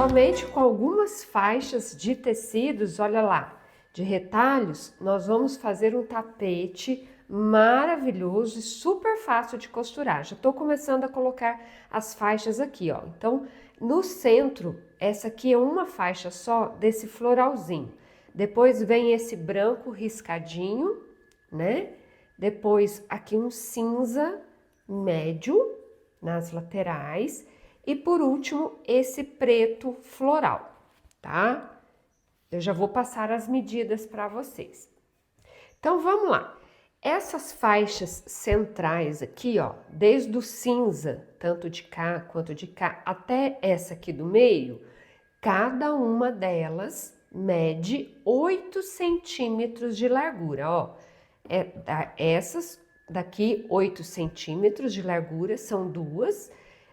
somente com algumas faixas de tecidos, olha lá, de retalhos, nós vamos fazer um tapete maravilhoso e super fácil de costurar. Já tô começando a colocar as faixas aqui, ó. Então, no centro, essa aqui é uma faixa só desse floralzinho. Depois vem esse branco riscadinho, né? Depois aqui um cinza médio nas laterais. E por último, esse preto floral, tá? Eu já vou passar as medidas para vocês. Então, vamos lá. Essas faixas centrais aqui, ó, desde o cinza, tanto de cá quanto de cá, até essa aqui do meio, cada uma delas mede 8 centímetros de largura, ó. Essas daqui, 8 centímetros de largura, são duas.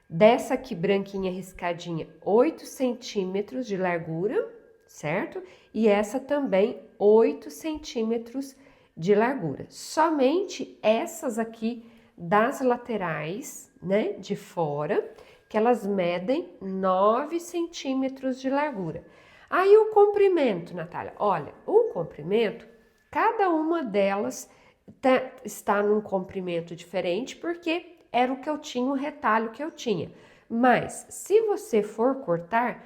Dessa aqui, branquinha riscadinha, 8 centímetros de largura, certo? E essa também, 8 centímetros de largura. Somente essas aqui das laterais, né, de fora, que elas medem 9 centímetros de largura. Aí o comprimento, Natália, olha, o comprimento, cada uma delas está num comprimento diferente, porque era o que eu tinha, o retalho que eu tinha. Mas, se você for cortar,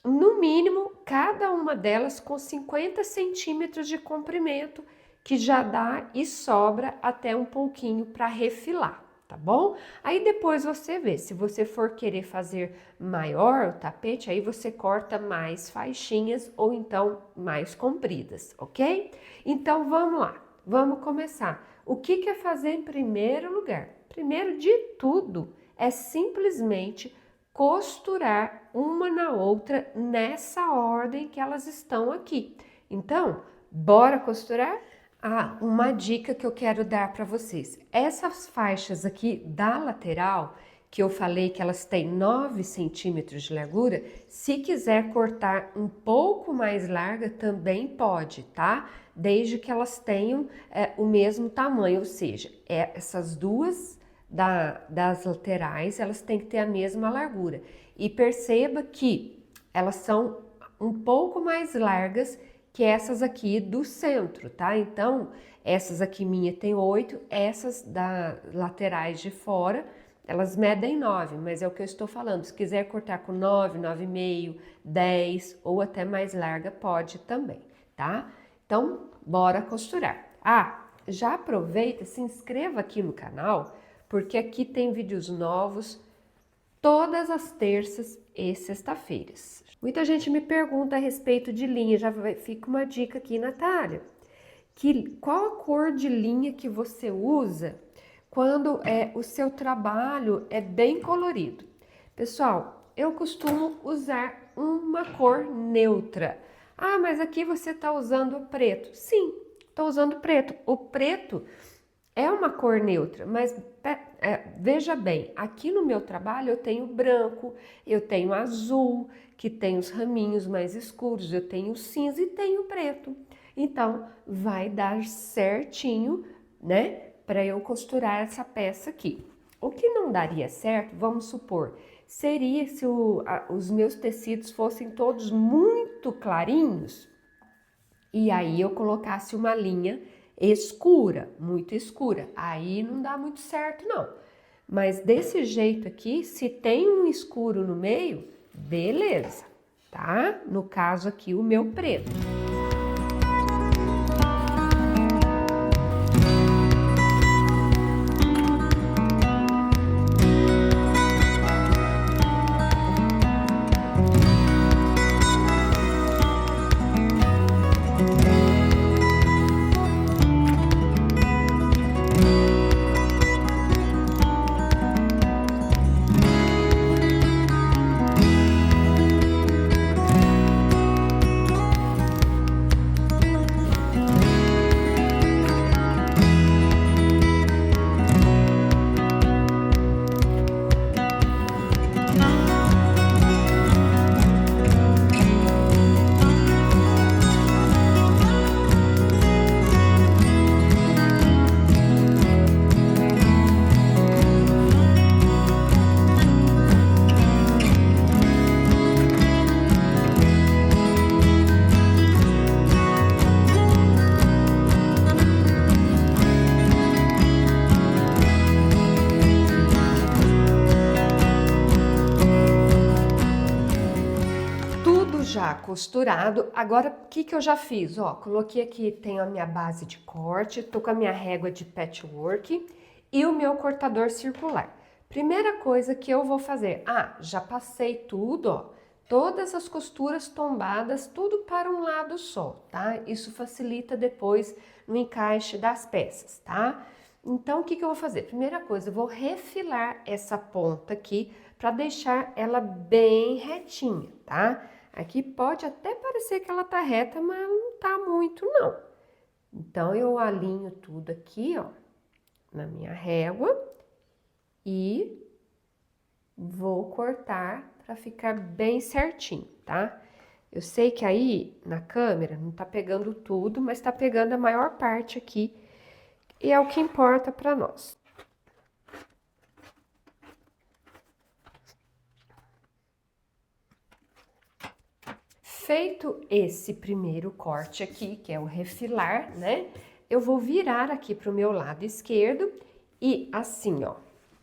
no mínimo, cada uma delas com 50 centímetros de comprimento, que já dá e sobra até um pouquinho para refilar, tá bom? Aí depois você vê, se você for querer fazer maior o tapete, aí você corta mais faixinhas ou então mais compridas, ok? Então, vamos lá, vamos começar. O que é fazer em primeiro lugar? Primeiro de tudo, é simplesmente costurar uma na outra nessa ordem que elas estão aqui. Então, bora costurar? Ah, uma dica que eu quero dar para vocês. Essas faixas aqui da lateral, que eu falei que elas têm 9 centímetros de largura, se quiser cortar um pouco mais larga, também pode, tá? Desde que elas tenham o mesmo tamanho, ou seja, essas duas das laterais, elas têm que ter a mesma largura. E perceba que elas são um pouco mais largas que essas aqui do centro, tá? Então, essas aqui minha tem 8, essas das laterais de fora, elas medem 9, mas é o que eu estou falando. Se quiser cortar com 9, 9,5, 10 ou até mais larga, pode também, tá? Então, bora costurar. Ah, já aproveita, se inscreva aqui no canal, porque aqui tem vídeos novos todas as terças e sexta-feiras. Muita gente me pergunta a respeito de linha, já fica uma dica aqui, Natália, qual a cor de linha que você usa quando o seu trabalho é bem colorido? Pessoal, eu costumo usar uma cor neutra. Ah, mas aqui você está usando preto. Sim, estou usando preto. O preto é uma cor neutra, mas veja bem, aqui no meu trabalho eu tenho branco, eu tenho azul, que tem os raminhos mais escuros, eu tenho cinza e tenho preto. Então, vai dar certinho, né, para eu costurar essa peça aqui. O que não daria certo, vamos supor, seria se os meus tecidos fossem todos muito clarinhos, e aí eu colocasse uma linha escura, muito escura, aí não dá muito certo não. Mas desse jeito aqui, se tem um escuro no meio, beleza, tá? No caso aqui, o meu preto. costurado. Agora, o que eu já fiz? Ó, coloquei aqui, tenho a minha base de corte, tô com a minha régua de patchwork e o meu cortador circular. Primeira coisa que eu vou fazer, já passei tudo, ó, todas as costuras tombadas, tudo para um lado só, tá? Isso facilita depois no encaixe das peças, tá? Então, o que eu vou fazer? Primeira coisa, eu vou refilar essa ponta aqui para deixar ela bem retinha, tá? Aqui pode até parecer que ela tá reta, mas ela não tá muito, não. Então, eu alinho tudo aqui, ó, na minha régua e vou cortar para ficar bem certinho, tá? Eu sei que aí, na câmera, não tá pegando tudo, mas tá pegando a maior parte aqui, e é o que importa para nós. Feito esse primeiro corte aqui, que é o refilar, né? Eu vou virar aqui pro meu lado esquerdo e assim, ó.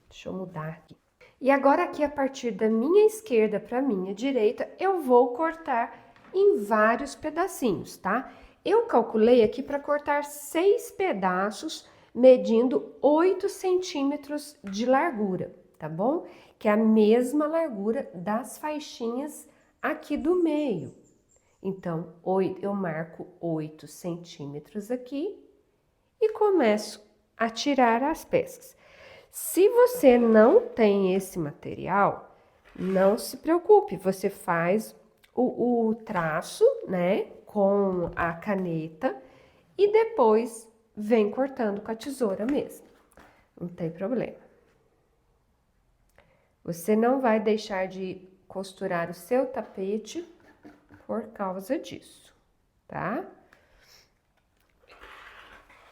Deixa eu mudar aqui. E agora aqui, a partir da minha esquerda para minha direita, eu vou cortar em vários pedacinhos, tá? Eu calculei aqui para cortar 6 pedaços, medindo 8 centímetros de largura, tá bom? Que é a mesma largura das faixinhas aqui do meio. Então, eu marco 8 centímetros aqui e começo a tirar as peças. Se você não tem esse material, não se preocupe, você faz o traço, né, com a caneta e depois vem cortando com a tesoura mesmo. Não tem problema. Você não vai deixar de costurar o seu tapete por causa disso, tá?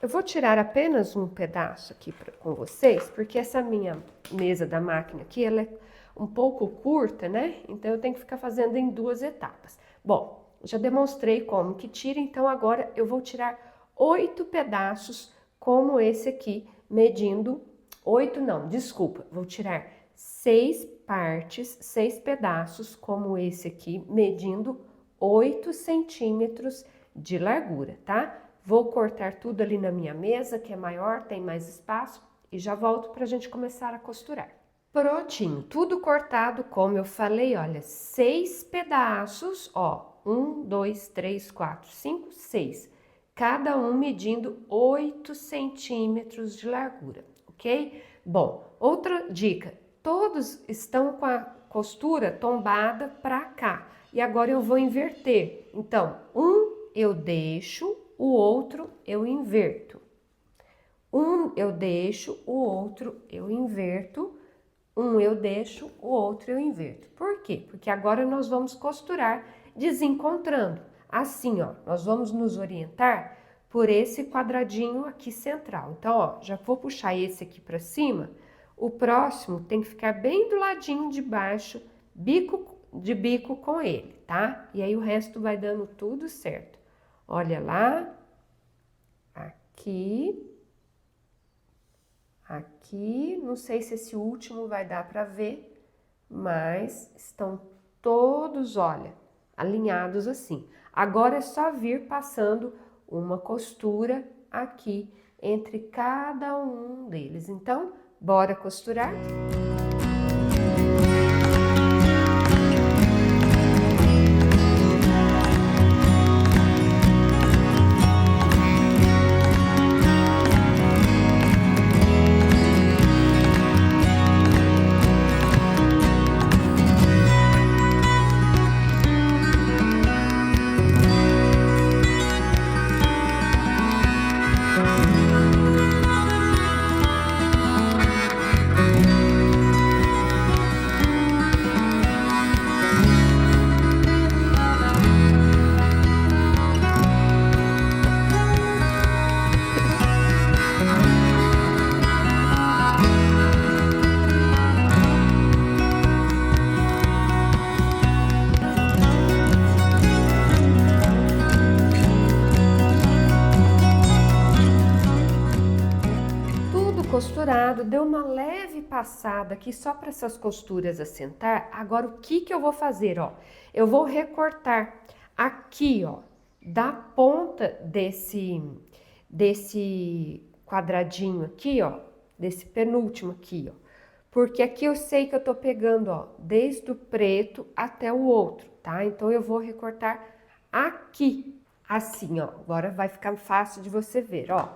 Eu vou tirar apenas um pedaço aqui com vocês, porque essa minha mesa da máquina aqui, ela é um pouco curta, né? Então, eu tenho que ficar fazendo em 2 etapas. Bom, já demonstrei como que tira, então agora eu vou tirar 8 pedaços como esse aqui, medindo... 8 não, desculpa, vou tirar 6 partes, 6 pedaços como esse aqui, medindo 8 centímetros de largura, tá? Vou cortar tudo ali na minha mesa, que é maior, tem mais espaço, e já volto pra gente começar a costurar. Prontinho, tudo cortado, como eu falei, olha, 6 pedaços, ó, 1, 2, 3, 4, 5, 6, cada um medindo 8 centímetros de largura, ok? Bom, outra dica, todos estão com a costura tombada pra cá, e agora eu vou inverter. Então, um eu deixo, o outro eu inverto. Um eu deixo, o outro eu inverto. Um eu deixo, o outro eu inverto. Por quê? Porque agora nós vamos costurar desencontrando. Assim, ó, nós vamos nos orientar por esse quadradinho aqui central. Então, ó, já vou puxar esse aqui pra cima. O próximo tem que ficar bem do ladinho de baixo, bico de bico com ele, tá? E aí o resto vai dando tudo certo. Olha lá, aqui, aqui, não sei se esse último vai dar para ver, mas estão todos, olha, alinhados assim. Agora é só vir passando uma costura aqui entre cada um deles. Então, bora costurar? Costurado, deu uma leve passada aqui só para essas costuras assentar. Agora, o que eu vou fazer, ó? Eu vou recortar Aqui, ó, da ponta desse quadradinho aqui, ó, desse penúltimo aqui, ó. Porque aqui eu sei que eu tô pegando, ó, desde o preto até o outro, tá? Então, eu vou recortar aqui, assim, ó. Agora vai ficar fácil de você ver, ó.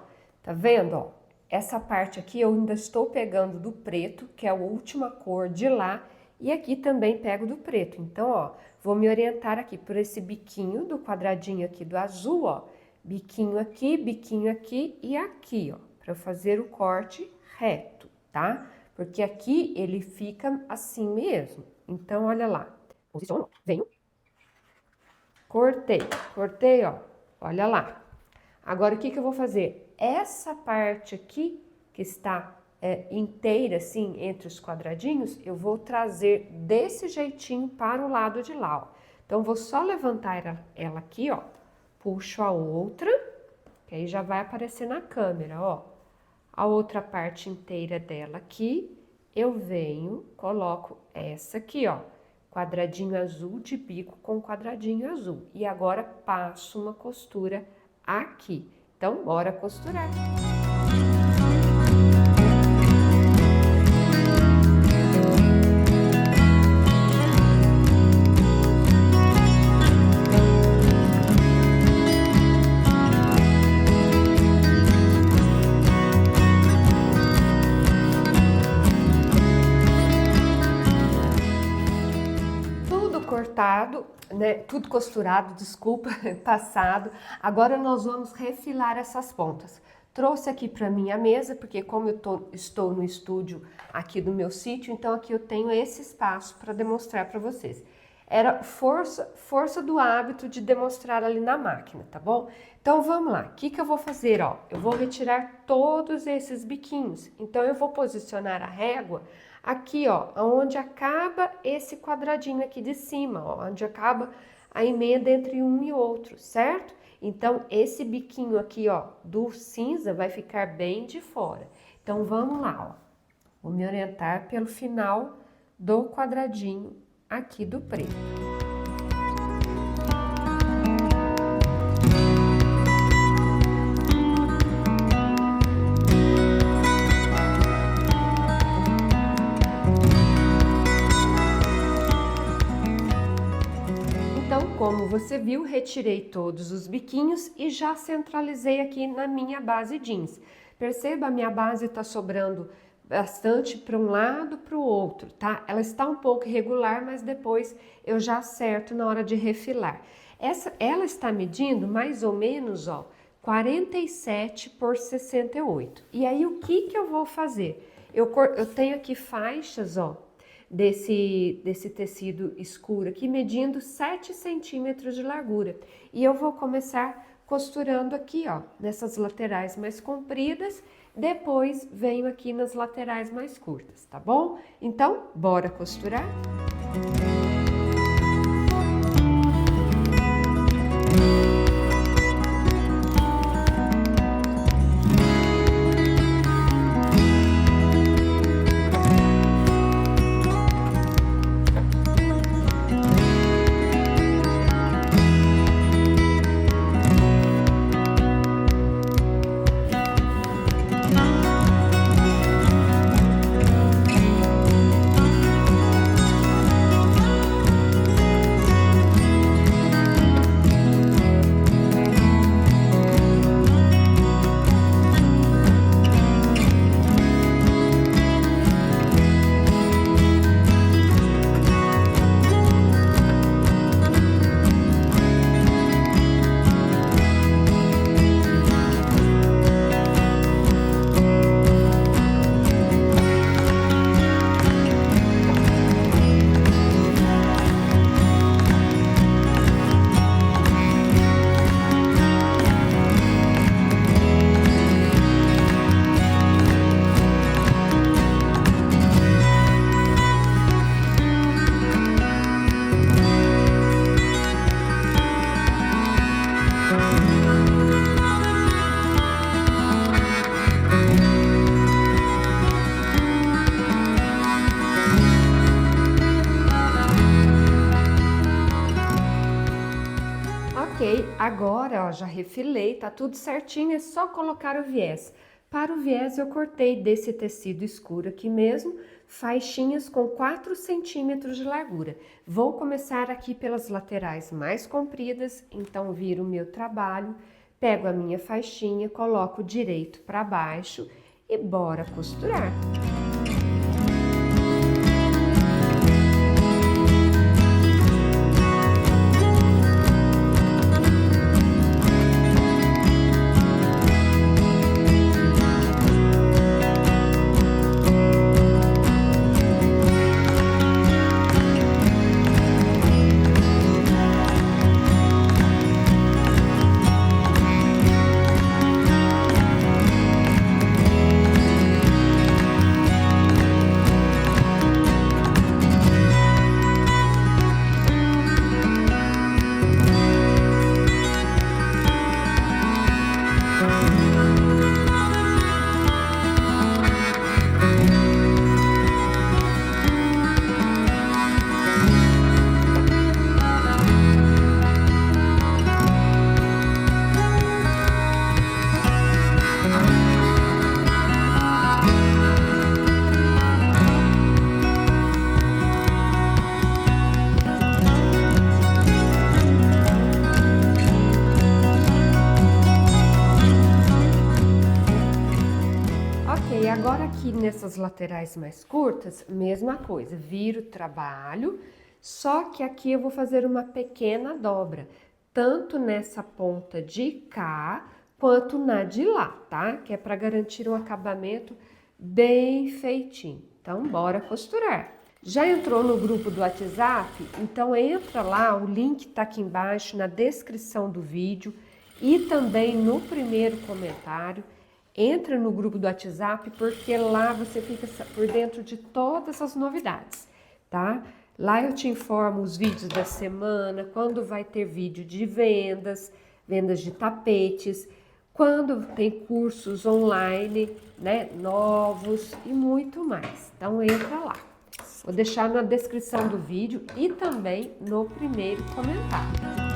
Tá vendo, ó? Essa parte aqui eu ainda estou pegando do preto, que é a última cor de lá, e aqui também pego do preto. Então, ó, vou me orientar aqui por esse biquinho do quadradinho aqui do azul, ó. Biquinho aqui e aqui, ó, para eu fazer o corte reto, tá? Porque aqui ele fica assim mesmo. Então, olha lá. Posiciono, venho. Cortei, ó. Olha lá. Agora, o que que eu vou fazer? Essa parte aqui, que está inteira, assim, entre os quadradinhos, eu vou trazer desse jeitinho para o lado de lá, ó. Então, vou só levantar ela aqui, ó. Puxo a outra, que aí já vai aparecer na câmera, ó. A outra parte inteira dela aqui, eu venho, coloco essa aqui, ó. Quadradinho azul de bico com quadradinho azul. E agora, passo uma costura aqui. Então, bora costurar. Cortado, né? Tudo costurado, desculpa, passado. Agora nós vamos refilar essas pontas. Trouxe aqui para minha mesa, porque como eu estou no estúdio aqui do meu sítio, então aqui eu tenho esse espaço para demonstrar para vocês. Era força do hábito de demonstrar ali na máquina, tá bom? Então vamos lá, o que que eu vou fazer, ó? Eu vou retirar todos esses biquinhos, então eu vou posicionar a régua aqui, ó, onde acaba esse quadradinho aqui de cima, ó, onde acaba a emenda entre um e outro, certo? Então, esse biquinho aqui, ó, do cinza vai ficar bem de fora. Então, vamos lá, ó. Vou me orientar pelo final do quadradinho aqui do preto. Como você viu, retirei todos os biquinhos e já centralizei aqui na minha base jeans. Perceba, a minha base tá sobrando bastante para um lado, para o outro, tá? Ela está um pouco irregular, mas depois eu já acerto na hora de refilar. Ela está medindo mais ou menos, ó, 47 por 68. E aí, o que que eu vou fazer? Eu tenho aqui faixas, ó, desse tecido escuro aqui, medindo 7 centímetros de largura. E eu vou começar costurando aqui, ó, nessas laterais mais compridas, depois venho aqui nas laterais mais curtas, tá bom? Então, bora costurar? Agora, ó, já refilei, tá tudo certinho, é só colocar o viés. Para o viés eu cortei desse tecido escuro aqui mesmo, faixinhas com 4 centímetros de largura. Vou começar aqui pelas laterais mais compridas, então viro o meu trabalho, pego a minha faixinha, coloco direito para baixo e bora costurar. Ok, agora aqui nessas laterais mais curtas, mesma coisa, viro o trabalho, só que aqui eu vou fazer uma pequena dobra, tanto nessa ponta de cá, quanto na de lá, tá? Que é para garantir um acabamento bem feitinho. Então, bora costurar. Já entrou no grupo do WhatsApp? Então entra lá, o link tá aqui embaixo na descrição do vídeo e também no primeiro comentário. Entra no grupo do WhatsApp porque lá você fica por dentro de todas as novidades, tá? Lá eu te informo os vídeos da semana, quando vai ter vídeo de vendas, vendas de tapetes, quando tem cursos online, né, novos e muito mais. Então entra lá. Vou deixar na descrição do vídeo e também no primeiro comentário.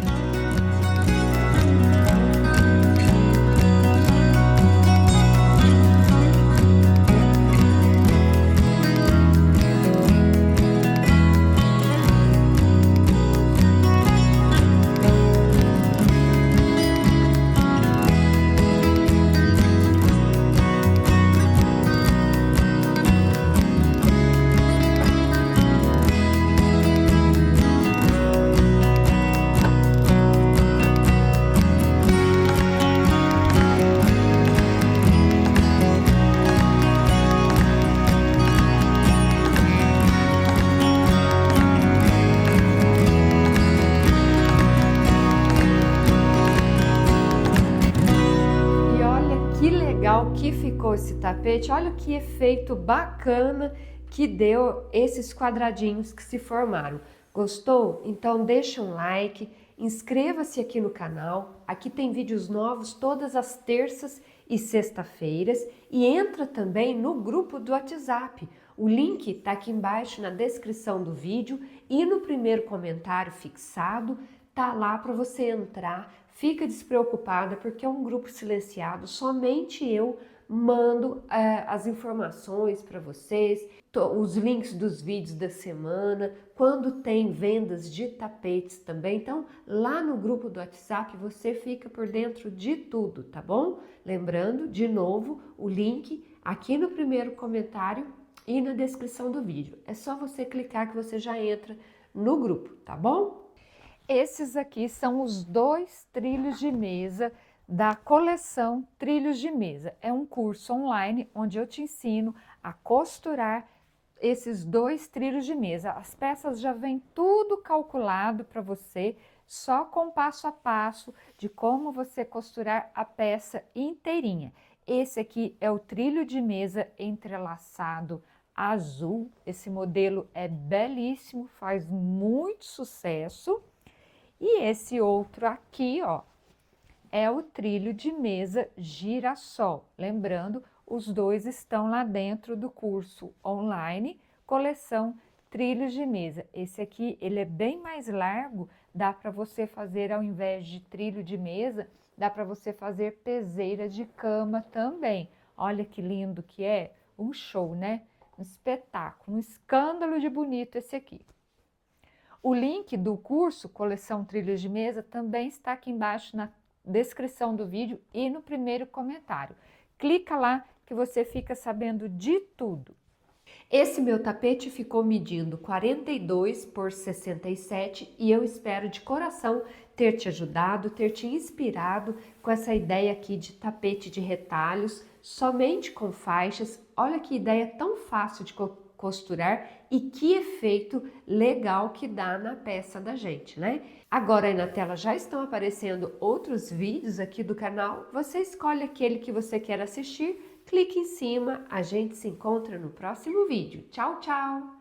Que ficou esse tapete, olha que efeito bacana que deu esses quadradinhos que se formaram. Gostou? Então deixa um like, inscreva-se aqui no canal, aqui tem vídeos novos todas as terças e sexta-feiras e entra também no grupo do WhatsApp. O link tá aqui embaixo na descrição do vídeo e no primeiro comentário fixado, tá lá para você entrar. Fica despreocupada porque é um grupo silenciado, somente eu mando as informações para vocês, os links dos vídeos da semana, quando tem vendas de tapetes também. Então, lá no grupo do WhatsApp você fica por dentro de tudo, tá bom? Lembrando, de novo, o link aqui no primeiro comentário e na descrição do vídeo. É só você clicar que você já entra no grupo, tá bom? Esses aqui são os 2 trilhos de mesa da coleção Trilhos de Mesa. É um curso online onde eu te ensino a costurar esses 2 trilhos de mesa. As peças já vêm tudo calculado para você, só com passo a passo de como você costurar a peça inteirinha. Esse aqui é o trilho de mesa entrelaçado azul. Esse modelo é belíssimo, faz muito sucesso. E esse outro aqui, ó, é o trilho de mesa girassol. Lembrando, os dois estão lá dentro do curso online, coleção Trilhos de Mesa. Esse aqui, ele é bem mais largo dá para você fazer, ao invés de trilho de mesa, dá para você fazer peseira de cama também. Olha que lindo que é, um show, né? Um espetáculo, um escândalo de bonito esse aqui. O link do curso Coleção Trilhos de Mesa também está aqui embaixo na descrição do vídeo e no primeiro comentário. Clica lá que você fica sabendo de tudo. Esse meu tapete ficou medindo 42 por 67 e eu espero de coração ter te ajudado, ter te inspirado com essa ideia aqui de tapete de retalhos, somente com faixas. Olha que ideia tão fácil de costurar e que efeito legal que dá na peça da gente, né? Agora aí na tela já estão aparecendo outros vídeos aqui do canal. Você escolhe aquele que você quer assistir, clique em cima, a gente se encontra no próximo vídeo. Tchau, tchau!